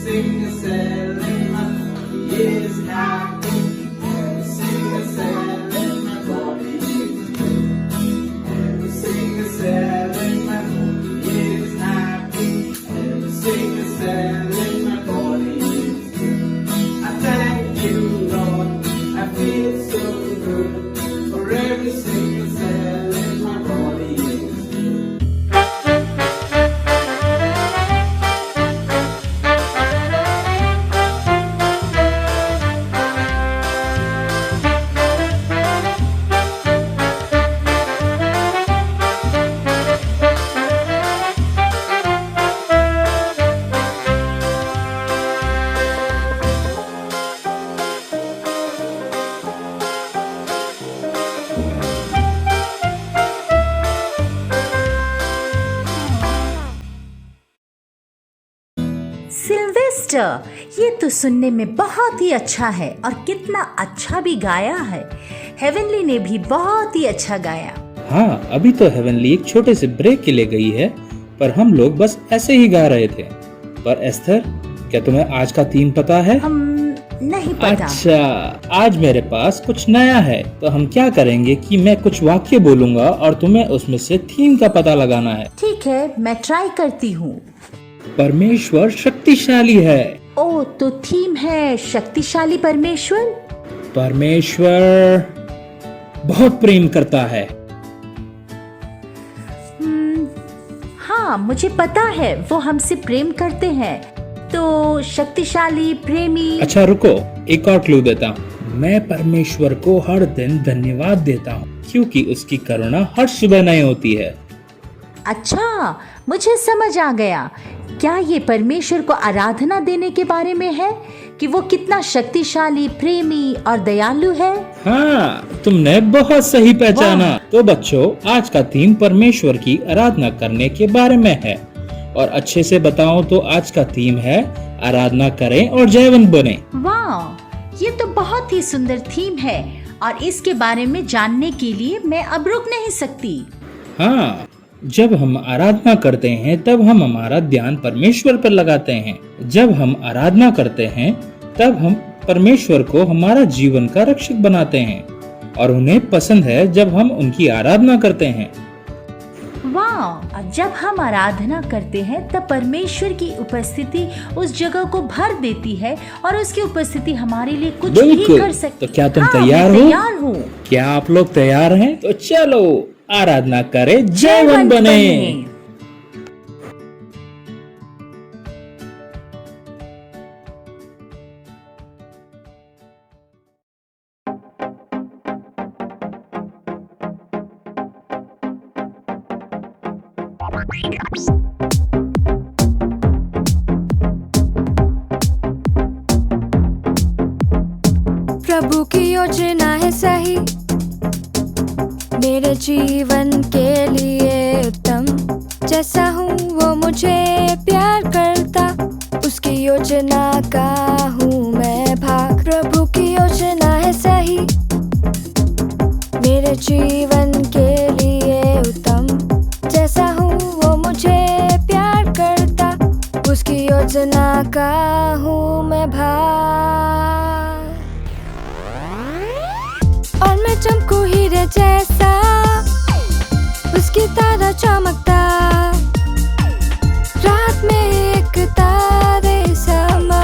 single cell in my body is happy. Every single cell in my body is good. Every single cell in my body is happy. Every single cell in my body is good. I thank you, Lord. I feel so good. For every single cell in my body is good. Sylvester, ये तो सुनने में बहुत ही अच्छा है और कितना अच्छा भी गाया है। हेवनली ने भी बहुत ही अच्छा गाया। हाँ, अभी तो हेवनली एक छोटे से ब्रेक के लिए गई है, पर हम लोग बस ऐसे ही गा रहे थे। पर एस्थर, क्या तुम्हें आज का थीम पता है? हम नहीं पता। अच्छा, आज मेरे पास कुछ नया है। तो हम क्या करेंगे कि मैं कुछ वाक्य बोलूंगा और तुम्हें उसमें से थीम का पता लगाना है। ठीक है, मैं ट्राई करती हूँ। परमेश्वर शक्तिशाली है। ओ, तो थीम है शक्तिशाली परमेश्वर। परमेश्वर बहुत प्रेम करता है। हाँ, मुझे पता है, वो हमसे प्रेम करते हैं। तो शक्तिशाली, प्रेमी। अच्छा रुको, एक और क्लू देता हूँ। मैं परमेश्वर को हर दिन धन्यवाद देता हूँ क्योंकि उसकी करुणा हर सुबह नई होती है। अच्छा, मुझे समझ आ गया। क्या ये परमेश्वर को आराधना देने के बारे में है कि वो कितना शक्तिशाली, प्रेमी और दयालु है? हाँ, तुमने बहुत सही पहचाना। तो बच्चों, आज का थीम परमेश्वर की आराधना करने के बारे में है। और अच्छे से बताऊं तो आज का थीम है आराधना करें और जयवंत बने। वाह, ये तो बहुत ही सुंदर थीम है और इसके बारे में जानने के लिए मैं अब रुक नहीं सकती। हाँ, जब हम आराधना करते हैं तब हम हमारा ध्यान परमेश्वर पर लगाते हैं। जब हम आराधना करते हैं तब हम परमेश्वर को हमारा जीवन का रक्षक बनाते हैं और उन्हें पसंद है जब हम उनकी आराधना करते हैं। वाह, जब हम आराधना करते हैं तब परमेश्वर की उपस्थिति उस जगह को भर देती है और उसकी उपस्थिति हमारे लिए कुछ भी कर सकती है। तो क्या तुम हाँ, तैयार हो? तैयार हूँ। क्या आप लोग तैयार हैं? तो चलो आराधना करें, जयवंत बने। प्रभु की योजना है सही, मेरे जीवन के लिए उत्तम। जैसा हूँ वो मुझे प्यार करता, उसकी योजना का हूँ मैं भाग। प्रभु की योजना है सही, मेरे जीवन के लिए उत्तम। जैसा हूँ वो मुझे प्यार करता, उसकी योजना का हूँ मैं भाग। और मैं चमकू हीरे जैसा, उसकी तरह चमकता, रात में एक तारे समा।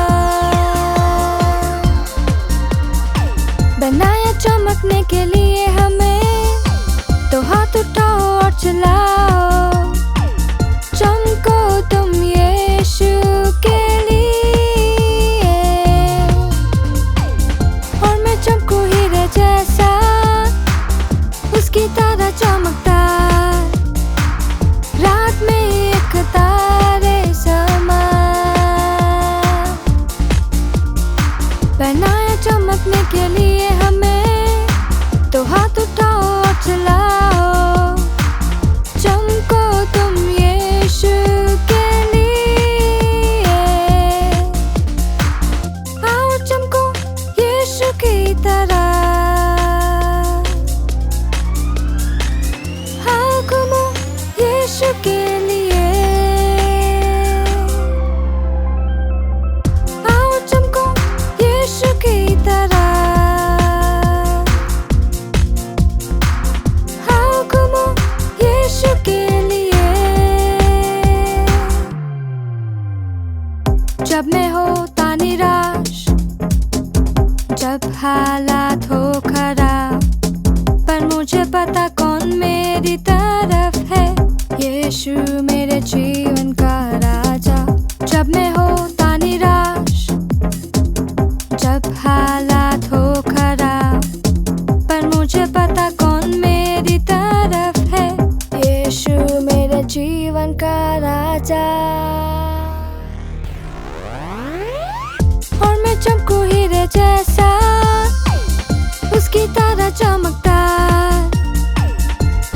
बनाया चमकने के लिए हमें, तो हाथ उठाओ और चलाओ। चमको तुम यीशु के लिए। और मैं चमकू हीरे जैसा, उसकी तरह चमकता, रात में एक तारे समान। जब मैं होता निराश, जब हालात हो खराब, पर मुझे पता कौन मेरी तरफ है, यीशु मेरे जीवन का राजा। जब मैं होता निराश, जब हालात हो खराब, पर मुझे पता कौन मेरी तरफ है, यीशु मेरे जीवन का राजा। और मैं चमकू हीरे जैसा, उसकी तरह चमकदार,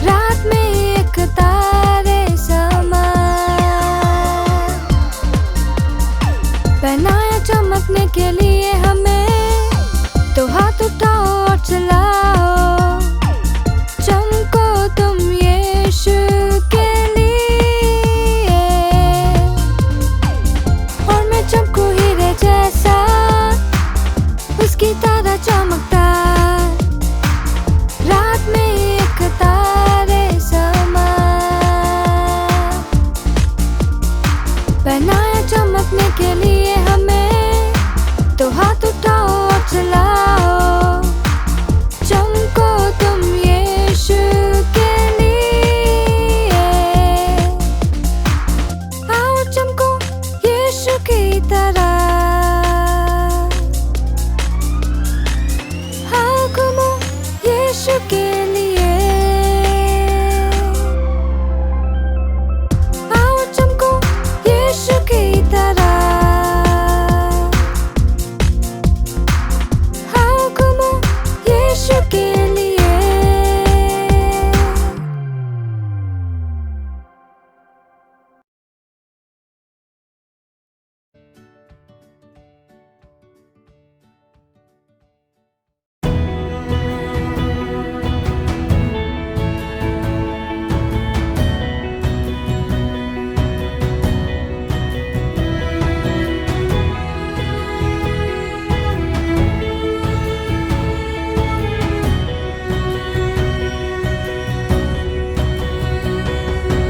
रात में एक तारे समान, बनाया चमकने के लिए हमें, तो हाथ उठाओ और चलाओ, चमको तुम यीशु के लिए। और मैं चमकू हीरे जैसा, उसकी तरह चमकदार, रात में एक तारे समान, बनाया चमकने के लिए हमें, तो हाथ उठाओ और चलाओ, चमको तुम यीशु के लिए। आओ चमको यीशु की तरह, आओ घूमो यीशु के लिए। आओ चमको यीशु की तरह, आओ घूमो यीशु के लिए।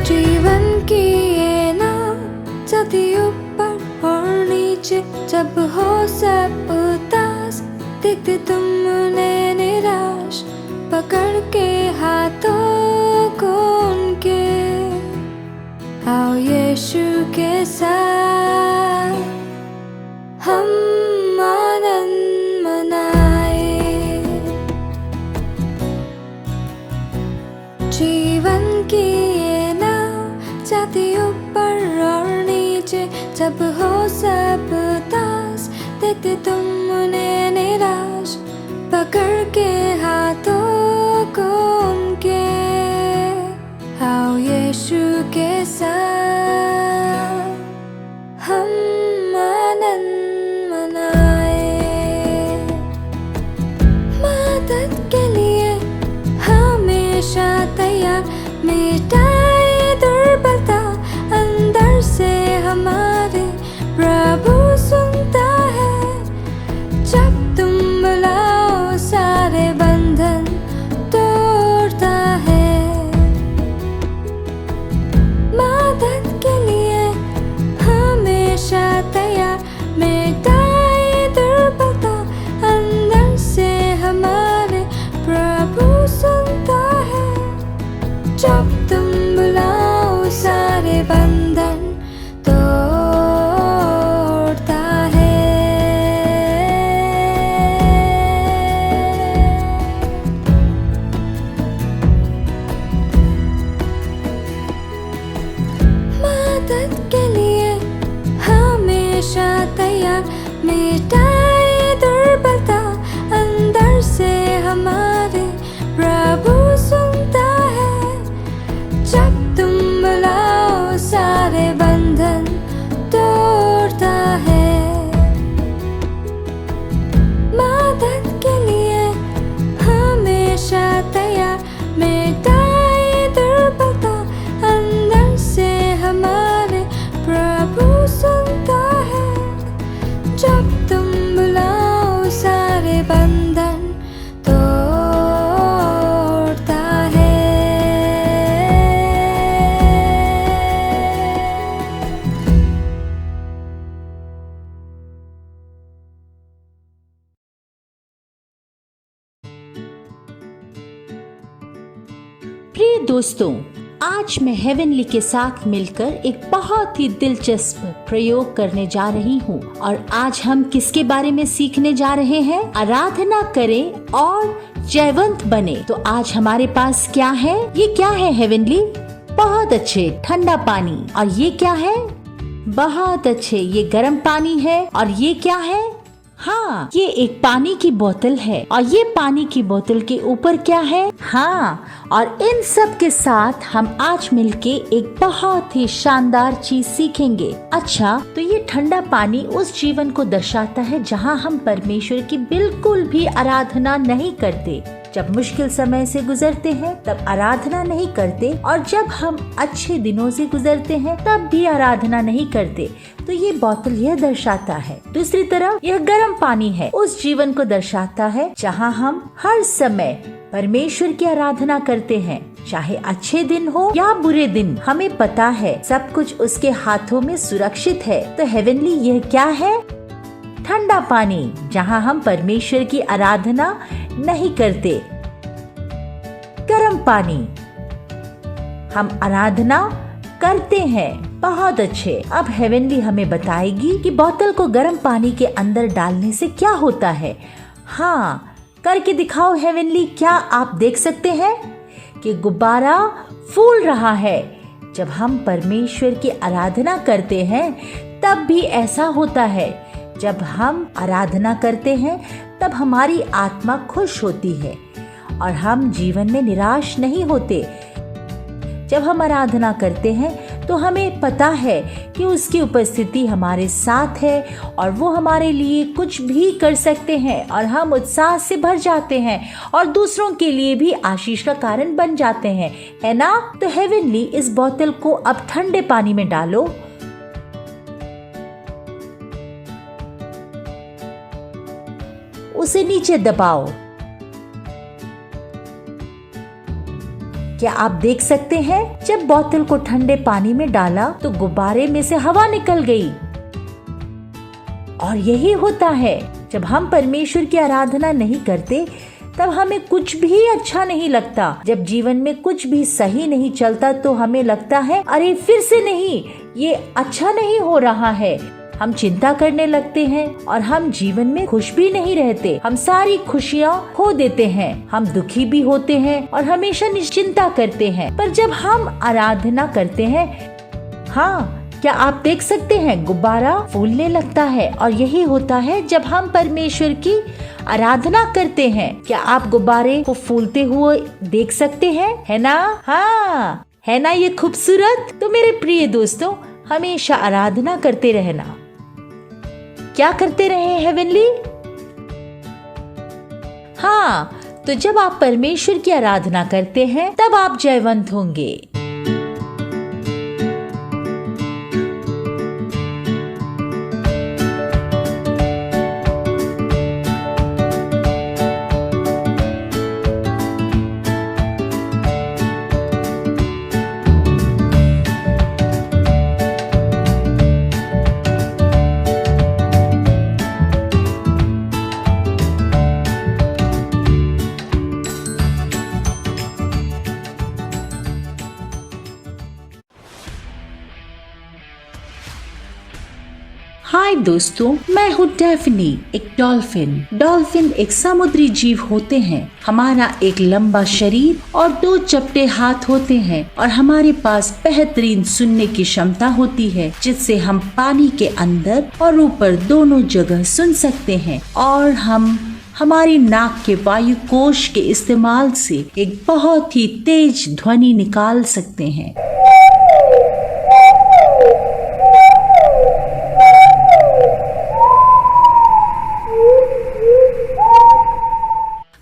जीवन की ये नाव चलती ऊपर और नीचे, जब हो सब उदास, देखते तुम उन्हें निराश, पकड़ के हाथों को उनके, आओ यीशु के साथ हम आनंद मनाए। जीवन की ये नाव जाती ऊपर और नीचे, जब हो सब उदास, देखते तुम उन्हें निराश, पकड़ के हाथों को उनके, आओ यीशु के साथ हम आनंद मनाए। मदद के लिए हमेशा तैयार, मिटाए दुर्बलता अंदर से हमारे, प्रभु सुनता है जब तुम बुलाओ, सारे बंधन तोड़ता है। मदद के लिए हमेशा तैयार, मिटाए दुर्बलता अंदर से हमारे, प्रभु सुनता है जब तुम बुलाओ, सारे बंधन तोड़ता है। मदद के लिए हमेशा तैयार, मिटाए दुर्बलता अंदर से हमारे, प्रभु सुनता है जब तुम बुलाओ, सारे बंधन तोड़ता है। मदद के लिए हमेशा तैयार, मिटाए दुर्बलता अंदर से हमारे, प्रभु सुनता है जब तुम प्रिय दोस्तों, आज मैं हेवनली के साथ मिलकर एक बहुत ही दिलचस्प प्रयोग करने जा रही हूँ। और आज हम किसके बारे में सीखने जा रहे हैं? आराधना करें और जयवंत बने। तो आज हमारे पास क्या है? ये क्या है हेवनली? बहुत अच्छे, ठंडा पानी। और ये क्या है? बहुत अच्छे, ये गर्म पानी है। और ये क्या है? हाँ, ये एक पानी की बोतल है। और ये पानी की बोतल के ऊपर क्या है? हाँ, और इन सब के साथ हम आज मिलके एक बहुत ही शानदार चीज सीखेंगे। अच्छा, तो ये ठंडा पानी उस जीवन को दर्शाता है जहाँ हम परमेश्वर की बिल्कुल भी आराधना नहीं करते। जब मुश्किल समय से गुजरते हैं तब आराधना नहीं करते, और जब हम अच्छे दिनों से गुजरते हैं तब भी आराधना नहीं करते। तो ये बोतल यह दर्शाता है। दूसरी तरफ यह गर्म पानी है, उस जीवन को दर्शाता है जहाँ हम हर समय परमेश्वर की आराधना करते हैं, चाहे अच्छे दिन हो या बुरे दिन। हमें पता है सब कुछ उसके हाथों में सुरक्षित है। तो हेवनली यह क्या है? ठंडा पानी, जहाँ हम परमेश्वर की आराधना नहीं करते। गर्म पानी, हम आराधना करते हैं। बहुत अच्छे। अब हेवनली हमें बताएगी कि बोतल को गर्म पानी के अंदर डालने से क्या होता है। हाँ, करके दिखाओ हेवनली। क्या आप देख सकते हैं कि गुब्बारा फूल रहा है? जब हम परमेश्वर की आराधना करते हैं तब भी ऐसा होता है। जब हम आराधना करते हैं तब हमारी आत्मा खुश होती है और हम जीवन में निराश नहीं होते। जब हम आराधना करते हैं तो हमें पता है कि उसकी उपस्थिति हमारे साथ है और वो हमारे लिए कुछ भी कर सकते हैं, और हम उत्साह से भर जाते हैं और दूसरों के लिए भी आशीष का कारण बन जाते हैं, है ना? तो हेवनली, इस बोतल को अब ठंडे पानी में डालो। उसे नीचे दबाओ। क्या आप देख सकते हैं? जब बोतल को ठंडे पानी में डाला तो गुब्बारे में से हवा निकल गई। और यही होता है, जब हम परमेश्वर की आराधना नहीं करते तब हमें कुछ भी अच्छा नहीं लगता। जब जीवन में कुछ भी सही नहीं चलता तो हमें लगता है, अरे फिर से नहीं, ये अच्छा नहीं हो रहा है। हम चिंता करने लगते हैं और हम जीवन में खुश भी नहीं रहते। हम सारी खुशियाँ खो देते हैं, हम दुखी भी होते हैं और हमेशा निश्चिंता करते हैं। पर जब हम आराधना करते हैं, हाँ, क्या आप देख सकते हैं, गुब्बारा फूलने लगता है। और यही होता है जब हम परमेश्वर की आराधना करते हैं। क्या आप गुब्बारे को फूलते हुए देख सकते हैं? है ना? हाँ, है ना ये खूबसूरत? तो मेरे प्रिय दोस्तों, हमेशा आराधना करते रहना। क्या करते रहे हेवनली? हाँ, तो जब आप परमेश्वर की आराधना करते हैं तब आप जयवंत होंगे। हाय दोस्तों, मैं हूँ डेफनी, एक डॉल्फिन। डॉल्फिन एक समुद्री जीव होते हैं। हमारा एक लंबा शरीर और 2 चपटे हाथ होते हैं, और हमारे पास बेहतरीन सुनने की क्षमता होती है, जिससे हम पानी के अंदर और ऊपर दोनों जगह सुन सकते हैं। और हम हमारी नाक के वायु कोश के इस्तेमाल से एक बहुत ही तेज ध्वनि निकाल सकते हैं।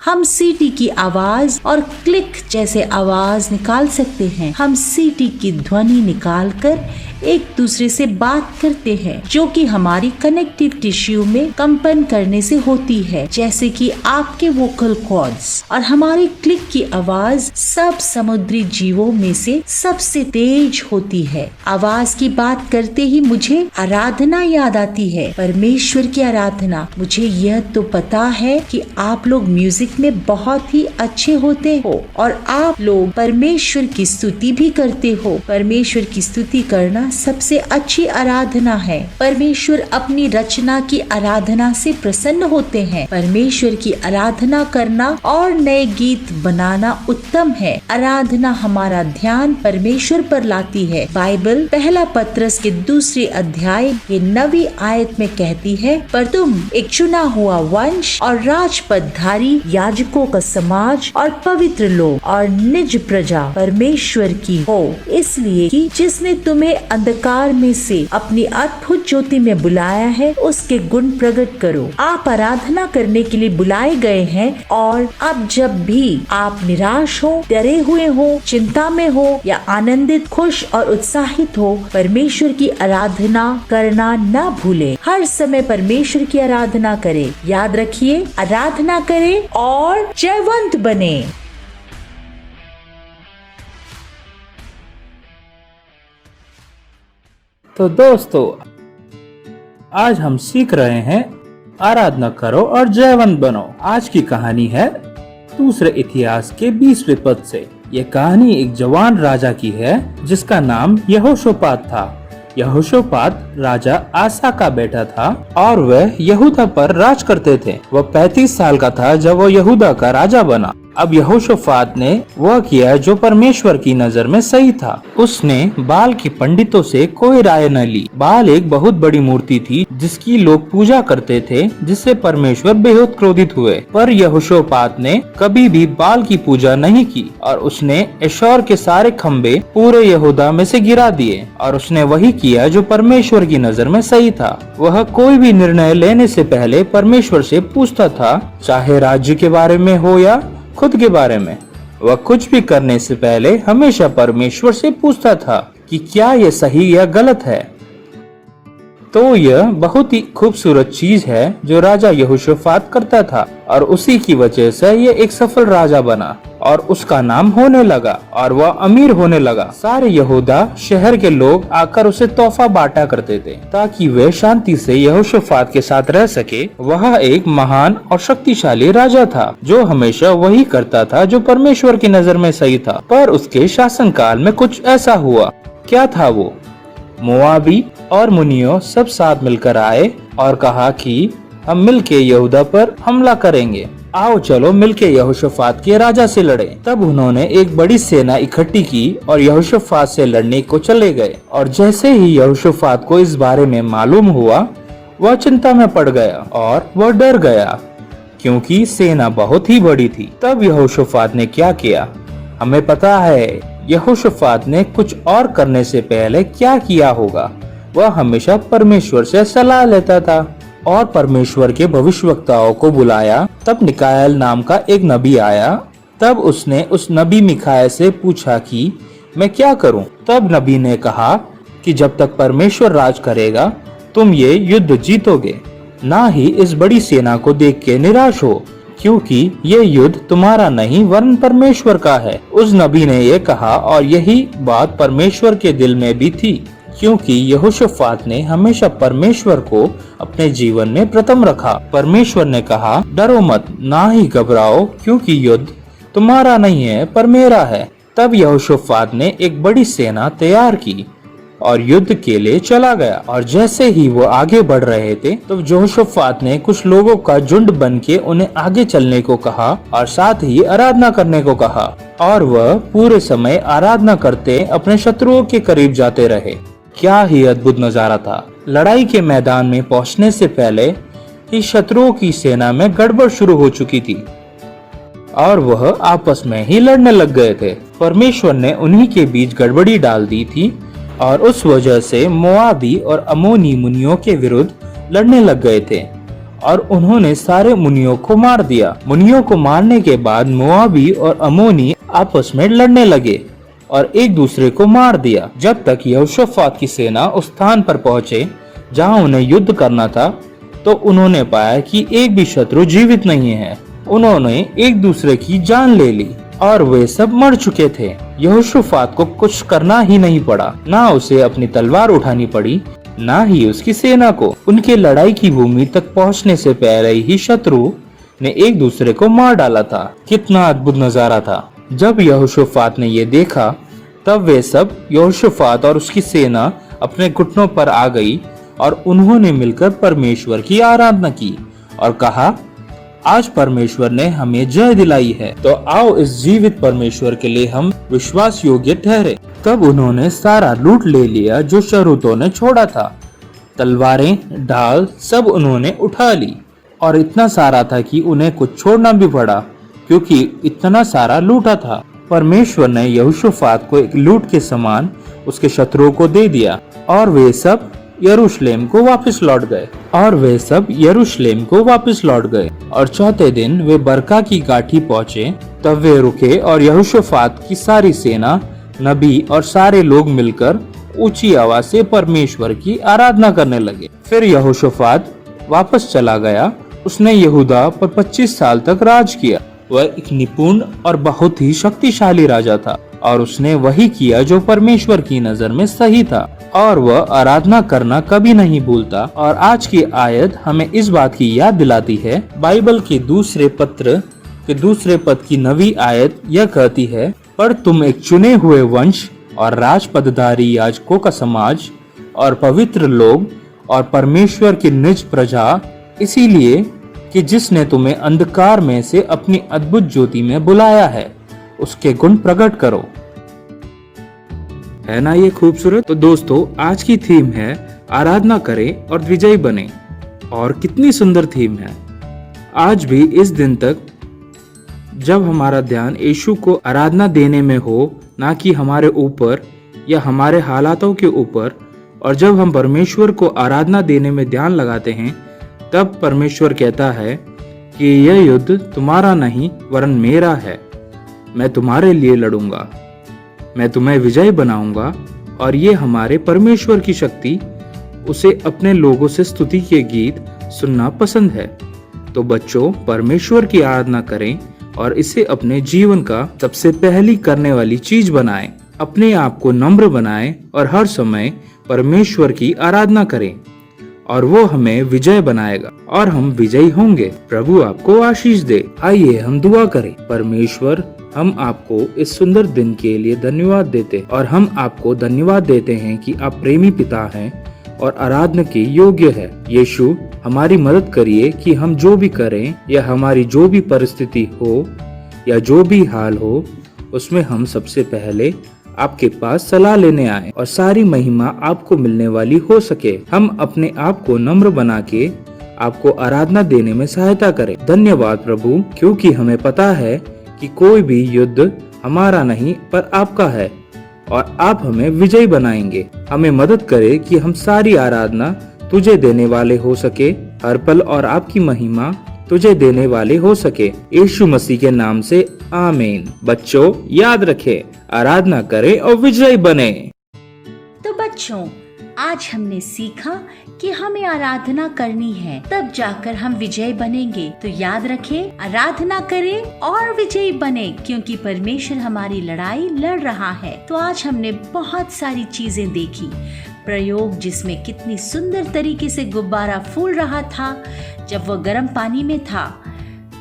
हम सीटी की आवाज और क्लिक जैसे आवाज निकाल सकते हैं। हम सीटी की ध्वनि निकालकर एक दूसरे से बात करते हैं, जो कि हमारी कनेक्टिव टिश्यू में कंपन करने से होती है, जैसे कि आपके वोकल कॉर्ड्स। और हमारी क्लिक की आवाज सब समुद्री जीवों में से सबसे तेज होती है। आवाज की बात करते ही मुझे आराधना याद आती है, परमेश्वर की आराधना। मुझे यह तो पता है कि आप लोग म्यूजिक में बहुत ही अच्छे होते हो और आप लोग परमेश्वर की स्तुति भी करते हो। परमेश्वर की स्तुति करना सबसे अच्छी आराधना है। परमेश्वर अपनी रचना की आराधना से प्रसन्न होते हैं। परमेश्वर की आराधना करना और नए गीत बनाना उत्तम है। आराधना हमारा ध्यान परमेश्वर पर लाती है। बाइबल पहला पत्रस के 2 अध्याय के 9 आयत में कहती है, पर तुम एक चुना हुआ वंश और राजपदधारी, याजकों का समाज और पवित्र लोग और निज प्रजा परमेश्वर की हो, इसलिए कि जिसने तुम्हें अंधकार में से अपनी अद्भुत ज्योति में बुलाया है उसके गुण प्रकट करो। आप आराधना करने के लिए बुलाए गए हैं और अब जब भी आप निराश हो, डरे हुए हो, चिंता में हो या आनंदित, खुश और उत्साहित हो, परमेश्वर की आराधना करना ना भूले। हर समय परमेश्वर की आराधना करें। याद रखिए, आराधना करें और जयवंत बने। तो दोस्तों, आज हम सीख रहे हैं आराधना करो और जयवंत बनो। आज की कहानी है दूसरे इतिहास के 20वें पद से। ये कहानी एक जवान राजा की है जिसका नाम यहोशापात था। यहोशापात राजा आसा का बेटा था और वह यहूदा पर राज करते थे। वह 35 साल का था जब वह यहूदा का राजा बना। अब यहोशापात ने वह किया जो परमेश्वर की नजर में सही था। उसने बाल के पंडितों से कोई राय न ली। बाल एक बहुत बड़ी मूर्ति थी जिसकी लोग पूजा करते थे, जिससे परमेश्वर बेहद क्रोधित हुए। पर यहोशापात ने कभी भी बाल की पूजा नहीं की और उसने एशोर के सारे खम्बे पूरे यहूदा में से गिरा दिए और उसने वही किया जो परमेश्वर की नजर में सही था। वह कोई भी निर्णय लेने से पहले परमेश्वर से पूछता था, चाहे राज्य के बारे में हो या खुद के बारे में। वह कुछ भी करने से पहले हमेशा परमेश्वर से पूछता था कि क्या यह सही या गलत है। तो यह बहुत ही खूबसूरत चीज है जो राजा यहोशापात करता था और उसी की वजह से यह एक सफल राजा बना और उसका नाम होने लगा और वह अमीर होने लगा। सारे यहूदा शहर के लोग आकर उसे तोहफा बांटा करते थे ताकि वे शांति से यहोशापात के साथ रह सके। वह एक महान और शक्तिशाली राजा था जो हमेशा वही करता था जो परमेश्वर की नजर में सही था। पर उसके शासनकाल में कुछ ऐसा हुआ। क्या था वो? मोआबी और मुनियों सब साथ मिलकर आए और कहा कि हम मिलके यहूदा पर हमला करेंगे। आओ चलो मिलके यहोशापात के राजा से लड़े। तब उन्होंने एक बड़ी सेना इकट्ठी की और यहोशापात से लड़ने को चले गए। और जैसे ही यहोशापात को इस बारे में मालूम हुआ, वह चिंता में पड़ गया और वह डर गया क्योंकि सेना बहुत ही बड़ी थी। तब यहोशापात ने क्या किया हमें पता है। यहोशापात ने कुछ और करने से पहले क्या किया होगा? वह हमेशा परमेश्वर से सलाह लेता था और परमेश्वर के भविष्यवक्ताओं को बुलाया। तब मिकाएल नाम का एक नबी आया। तब उसने उस नबी मिकाएल से पूछा कि मैं क्या करूं? तब नबी ने कहा कि जब तक परमेश्वर राज करेगा तुम ये युद्ध जीतोगे, ना ही इस बड़ी सेना को देख के निराश हो, क्योंकि ये युद्ध तुम्हारा नहीं वरन परमेश्वर का है। उस नबी ने ये कहा और यही बात परमेश्वर के दिल में भी थी, क्योंकि यहोशापात ने हमेशा परमेश्वर को अपने जीवन में प्रथम रखा। परमेश्वर ने कहा, डरो मत, ना ही घबराओ, क्योंकि युद्ध तुम्हारा नहीं है पर मेरा है। तब यहोशापात ने एक बड़ी सेना तैयार की और युद्ध के लिए चला गया। और जैसे ही वो आगे बढ़ रहे थे तो यहोशापात ने कुछ लोगों का झुंड बन के उन्हें आगे चलने को कहा और साथ ही आराधना करने को कहा। और वह पूरे समय आराधना करते अपने शत्रुओं के करीब जाते रहे। क्या ही अद्भुत नजारा था। लड़ाई के मैदान में पहुंचने से पहले ही शत्रुओं की सेना में गड़बड़ शुरू हो चुकी थी और वह आपस में ही लड़ने लग गए थे। परमेश्वर ने उन्हीं के बीच गड़बड़ी डाल दी थी और उस वजह से मोआबी और अमोनी मुनियों के विरुद्ध लड़ने लग गए थे और उन्होंने सारे मुनियों को मार दिया। मुनियों को मारने के बाद मोआबी और अमोनी आपस में लड़ने लगे और एक दूसरे को मार दिया। जब तक यहोशापात की सेना उस स्थान पर पहुंचे जहां उन्हें युद्ध करना था, तो उन्होंने पाया कि एक भी शत्रु जीवित नहीं है। उन्होंने एक दूसरे की जान ले ली और वे सब मर चुके थे। यहोशापात को कुछ करना ही नहीं पड़ा, ना उसे अपनी तलवार उठानी पड़ी, ना ही उसकी सेना को। उनके लड़ाई की भूमि तक पहुंचने से पहले ही शत्रु ने एक दूसरे को मार डाला था। कितना अद्भुत नजारा था। जब यहोशाफात ने ये देखा तब वे सब यहोशाफात और उसकी सेना अपने घुटनों पर आ गई और उन्होंने मिलकर परमेश्वर की आराधना की और कहा, आज परमेश्वर ने हमें जय दिलाई है, तो आओ इस जीवित परमेश्वर के लिए हम विश्वास योग्य ठहरे। तब उन्होंने सारा लूट ले लिया जो शरूतों ने छोड़ा था। तलवारें, ढाल सब उन्होंने उठा ली और इतना सारा था कि उन्हें कुछ छोड़ना भी पड़ा, क्योंकि इतना सारा लूटा था। परमेश्वर ने यहोशाफात को एक लूट के समान उसके शत्रुओं को दे दिया और वे सब यरूशलेम को वापस लौट गए और चौथे दिन वे बरका की गाठी पहुँचे। तब वे रुके और यहोशाफात की सारी सेना, नबी और सारे लोग मिलकर ऊंची आवाज से परमेश्वर की आराधना करने लगे। फिर यहोशाफात वापस चला गया। उसने यहूदा पर 25 साल तक राज किया। वह एक निपुण और बहुत ही शक्तिशाली राजा था और उसने वही किया जो परमेश्वर की नजर में सही था और वह आराधना करना कभी नहीं भूलता। और आज की आयत हमें इस बात की याद दिलाती है। बाइबल के दूसरे पत्र के दूसरे पद की 9वीं आयत यह कहती है, पर तुम एक चुने हुए वंश और राजपदधारी याजकों का समाज और पवित्र लोग और परमेश्वर की निज प्रजा, इसीलिए कि जिसने तुम्हें अंधकार में से अपनी अद्भुत ज्योति में बुलाया है, उसके गुण प्रकट करो। है ना ये खूबसूरत। तो दोस्तों, आज की थीम है आराधना करें और विजयी बने। और कितनी सुंदर थीम है। आज भी इस दिन तक जब हमारा ध्यान यीशु को आराधना देने में हो, ना कि हमारे ऊपर या हमारे हालातों के ऊपर, और जब हम परमेश्वर को आराधना देने में ध्यान लगाते हैं, तब परमेश्वर कहता है कि यह युद्ध तुम्हारा नहीं वरन मेरा है। मैं तुम्हारे लिए लड़ूंगा, मैं तुम्हें विजयी बनाऊंगा। और ये हमारे परमेश्वर की शक्ति, उसे अपने लोगों से स्तुति के गीत सुनना पसंद है। तो बच्चों, परमेश्वर की आराधना करें और इसे अपने जीवन का सबसे पहली करने वाली चीज बनाएं। अपने आप को नम्र बनाएं और हर समय परमेश्वर की आराधना करें और वो हमें विजय बनाएगा और हम विजयी होंगे। प्रभु आपको आशीष दे। आइए हम दुआ करें। परमेश्वर, हम आपको इस सुंदर दिन के लिए धन्यवाद देते और हम आपको धन्यवाद देते हैं कि आप प्रेमी पिता हैं और आराधना के योग्य है। यीशु, हमारी मदद करिए कि हम जो भी करें या हमारी जो भी परिस्थिति हो या जो भी हाल हो, उसमें हम सबसे पहले आपके पास सलाह लेने आए और सारी महिमा आपको मिलने वाली हो सके। हम अपने आप को नम्र बना के आपको आराधना देने में सहायता करें। धन्यवाद प्रभु, क्योंकि हमें पता है कि कोई भी युद्ध हमारा नहीं पर आपका है और आप हमें विजयी बनाएंगे। हमें मदद करे कि हम सारी आराधना तुझे देने वाले हो सके, हर पल और आपकी महिमा तुझे देने वाले हो सके। यीशु मसीह के नाम से आमीन। बच्चों, याद रखें, आराधना करें और विजयी बने। तो बच्चों, आज हमने सीखा कि हमें आराधना करनी है, तब जाकर हम विजयी बनेंगे। तो याद रखें, आराधना करें और विजयी बने, क्योंकि परमेश्वर हमारी लड़ाई लड़ रहा है। तो आज हमने बहुत सारी चीजें देखी। प्रयोग जिसमें कितनी सुंदर तरीके से गुब्बारा फूल रहा था जब वह गर्म पानी में था।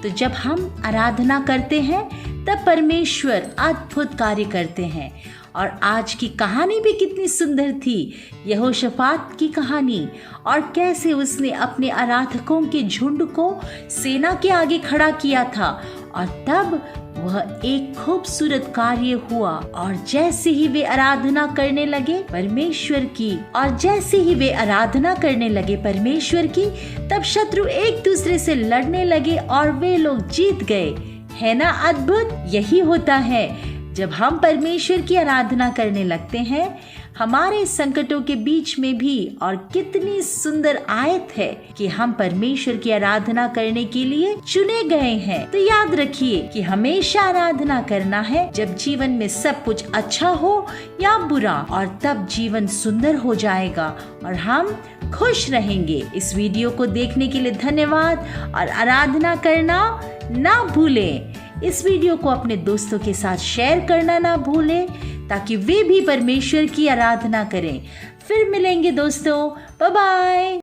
तो जब हम आराधना करते हैं तब परमेश्वर अद्भुत कार्य करते हैं। और आज की कहानी भी कितनी सुंदर थी, यहोशाफात की कहानी, और कैसे उसने अपने आराधकों के झुंड को सेना के आगे खड़ा किया था और तब वह एक खूबसूरत कार्य हुआ। और जैसे ही वे आराधना करने लगे परमेश्वर की, तब शत्रु एक दूसरे से लड़ने लगे और वे लोग जीत गए। है ना अद्भुत? यही होता है जब हम परमेश्वर की आराधना करने लगते हैं, हमारे संकटों के बीच में भी। और कितनी सुंदर आयत है कि हम परमेश्वर की आराधना करने के लिए चुने गए हैं। तो याद रखिए कि हमेशा आराधना करना है, जब जीवन में सब कुछ अच्छा हो या बुरा, और तब जीवन सुंदर हो जाएगा और हम खुश रहेंगे। इस वीडियो को देखने के लिए धन्यवाद और आराधना करना ना भूलें। इस वीडियो को अपने दोस्तों के साथ शेयर करना ना भूलें, ताकि वे भी परमेश्वर की आराधना करें। फिर मिलेंगे दोस्तों, बाय बाय।